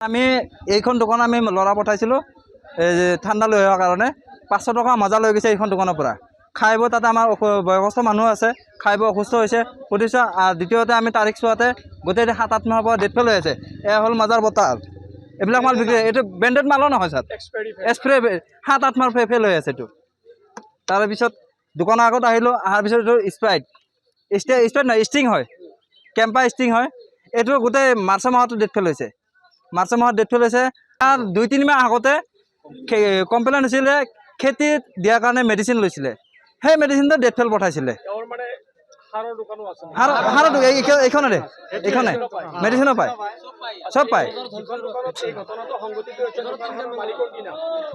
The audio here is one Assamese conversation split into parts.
আমি এইখন দোকান আমি ল'ৰা পঠাইছিলোঁ ঠাণ্ডা লৈ অহাৰ কাৰণে 500 টকা মজা লৈ গৈছে এইখন দোকানৰ পৰা খাই বৈ তাতে আমাৰ বয়সস্থ মানুহ আছে খাই বৈ অসুস্থ হৈছে সুধিছোঁ দ্বিতীয়তে আমি তাৰিখ চোৱাতে গোটেই 7-8 মাহৰ পৰা ডেট ফেল হৈ আছে এয়া হ'ল মাজাৰ বটাৰ এইবিলাক মাল বিক্ৰী এইটো ব্ৰেণ্ডেড মালো নহয় ছাৰ এক্সপ্ৰে 7-8 মাহ ফেল হৈ আছে এইটো তাৰপিছত দোকানৰ আগত আহিলোঁ অহাৰ পিছত এইটো স্প্ৰাইট নহয় ষ্টিং হয় কেম্পা ষ্টিং হয় এইটো গোটেই মাৰ্চ মাহতো ডেট ফেল হৈছে মাৰ্চ মাহত ডেট ফেল হৈছে তাৰ 2-3 মাহ আগতে কমপ্লেইন হৈছিলে খেতিত দিয়াৰ কাৰণে মেডিচিন লৈছিলে সেই মেডিচিনটো ডেট ফেল পঠাইছিলে এইখনে মেডিচিনো পায় চব পায়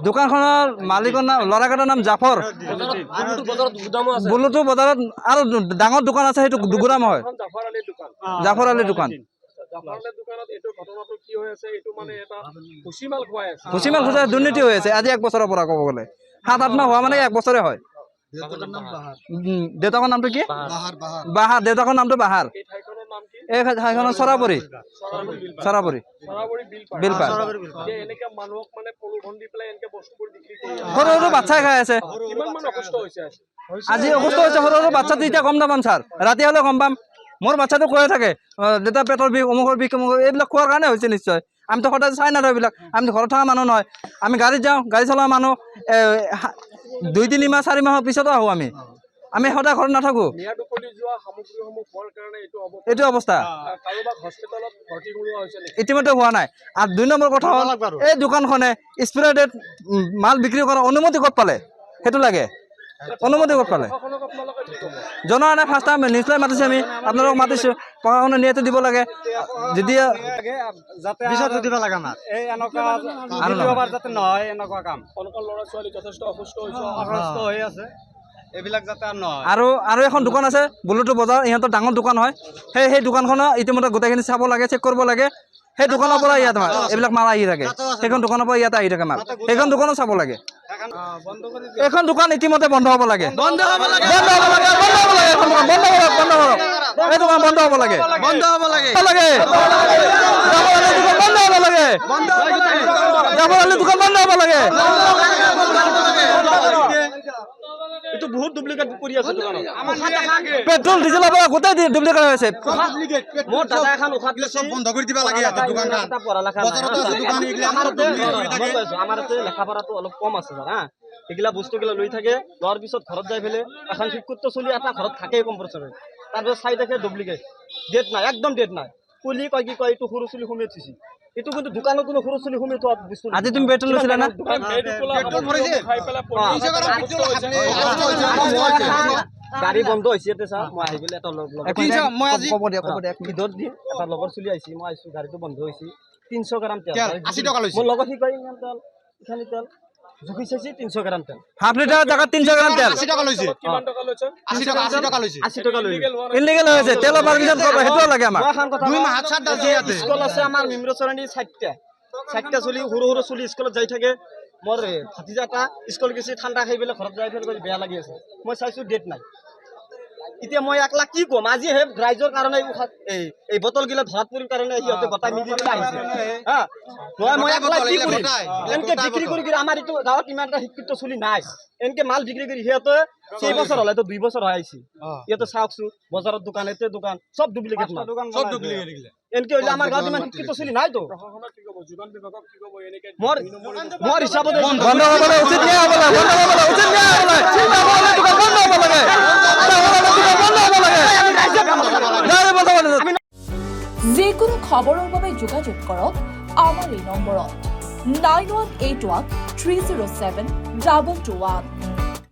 দোকানখনৰ মালিকৰ নাম ল'ৰাকেইটাৰ নাম জাফৰ বুলুটো বজাৰত আৰু ডাঙৰ দোকান আছে সেইটো দুগুৰাম হয় জাফৰ আলীৰ দোকান ভুচিমাল খোজাই দুৰ্নীতি হৈ আছে আজি 1 বছৰৰ পৰা ক'ব গ'লে 7-8 মাহ হোৱা মানে 1 বছৰে হয় দেউতাকৰ নামটো কি বাহাৰ দেউতাকৰ নামটো বাহাৰ এই ঠাইখনৰ চৰাবৰী বিলপাৰ সৰু সৰু বাচ্চাই খাই আছে আজি অসুস্থ হৈছে সৰু সৰু বাচ্চাটো এতিয়া গম নাপাম ছাৰ ৰাতি হ'লে গম পাম মোৰ বাচ্চাটো কৈয়ে থাকে দেউতা পেটৰ বিষ অমুকৰ বিষ এইবিলাক খোৱাৰ কাৰণে হৈছে নিশ্চয় আমিতো সদায় চাই নাথাকোঁ এইবিলাক আমিতো ঘৰত থকা মানুহ নহয় আমি গাড়ীত যাওঁ গাড়ী চলোৱা মানুহ 2-3 মাহ 4 মাহৰ পিছতো আহোঁ আমি সদায় ঘৰত নাথাকোঁ এইটো অৱস্থা ইতিমধ্যে হোৱা নাই আৰু 2 নম্বৰ কথা হ'ল এই দোকানখনে স্প্ৰেডেড মাল বিক্ৰী কৰাৰ অনুমতি ক'ত পালে সেইটো লাগে অনুমতি ক'ত পালে জনোৱা নাই ফাৰ্ষ্ট টাইম নিউজলৈ মাতিছে আমি আপোনালোকক মাতিছোঁ প্ৰশাসনে ন্যায়টো দিব লাগে যদি দিব লাগে আমাৰ এই এনেকুৱা যাতে নহয় এনেকুৱা কাম ল'ৰা ছোৱালী যথেষ্ট অসুস্থ হৈ আছে এইবিলাক যাতে নহয় আৰু এখন দোকান আছে বুলুটো বজাৰ ইহঁতৰ ডাঙৰ দোকান হয় সেই দোকানখনৰ ইতিমধ্যে গোটেইখিনি চাব লাগে চেক কৰিব লাগে সেই দোকানৰ পৰা ইয়াত এইবিলাক মাল আহি থাকে সেইখন দোকানৰ পৰা ইয়াতে আহি থাকে মাল সেইখন দোকানো চাব লাগে এখন দোকান ইতিমধ্যে বন্ধ হ'ব লাগে এই দোকান বন্ধ হ'ব লাগে দোকান বন্ধ হ'ব লাগে এইটো বহুত ডুপ্লিকেট কৰি আছে দোকানত পেট্ৰল ডিজেলৰ পৰা গোটেই ডুপ্লিকেট হৈ আছে মোৰ দাদা এখন উঠাত সব বন্ধ কৰি দিব লাগে এটা দোকানখন এটা পঢ়া লেখা আমাৰ লেখাপঢ়াটো অলপ কম আছে হা এইগিলা বস্তুগিলা লৈ থাকে লোৱাৰ পিছত ঘৰত যাই ফেলে এখন শিক্ষিত চলি এটা ঘৰত থাকেই কম্পালচৰি তাৰপিছত চাই থাকে ডুপ্লিকেট ডেট নাই একদম ডেট নাই কুলি কয় কি কয় এইটো সৰু চুলি সোমাই থৈছে এইটো কিন্তু দোকানত কোনো সৰু চুলি সোমাই থোৱা বস্তু আজি তুমি পেট্ৰল লৈছিলা না গাড়ী বন্ধ হৈছে চা মই আহি গ'লে এটা মই আজি ক'ব দিয়া ভিতৰত দি এটা লগৰ চলি আহিছে মই আহিছোঁ গাড়ীটো বন্ধ হৈছে 300 গ্ৰাম তেল 80 টকা লৈছে মোৰ লগত সি কয় ইমান তেল ইখানি তেল জুখি চাইছে 300 গ্ৰাম তেল হাফ লিটাৰ জাগাত 300 গ্ৰাম তেল 80 টকা লৈছে কিমান টকা লৈছে 80 টকা লৈছে 80 টকা লৈছে ইনলিগেল হৈছে তেলৰ পাৰমিশন কৰিব হেটো লাগে আমাৰ 2 মাহ হাত ছাট দাজি আছে স্কুল আছে আমাৰ নিম্ৰচৰণী 60টা চলি সৰু চলি স্কুলত যাই থাকে মোৰ ভাতিজা এটা স্কুল গেছি ঠাণ্ডা খাই পেলাই ঘৰত যাই ফেলে বেয়া লাগি আছে মই চাইছো ডেট নাই এতিয়া মই একলা কি কম আজি হে ৰাইজৰ কাৰণে এই বটল গিলা ধৰাত পৰিৰ কাৰণে সিহঁতে গটাই মিলি পেলাই আহিছে হা মই একলা কি কৰিম এনেকে বিক্ৰী কৰি আমাৰ ইটো গাঁৱত ইমান এটা শিক্ষিত চলি নাই এনেকে মাল বিক্ৰী কৰি সিহঁতে 6 বছৰ হলে তো 2 বছৰ হৈ আহিছে ইয়াতে চাওকছো বজাৰত দোকান এতে দোকান সব ডুপ্লিকেট মাল সব ডুপ্লিকেট গিলা এনেকে হইলে আমাৰ গাঁৱত ইমান শিক্ষিত চলি নাই তো প্ৰশাসনক কি কব যোগান বিভাগক কি কব এনেকে মোৰ হিচাপত বন্ধ হ'বলৈ উচিত ন্যায় হ'ব লাগে বন্ধ হ'বলৈ উচিত ন্যায় হ'ব লাগে চিন্তা হ'বলৈ বন্ধ হ'ব লাগে যিকোনো খবৰৰ বাবে যোগাযোগ কৰক আমাৰ এই নম্বৰত 9181 307 221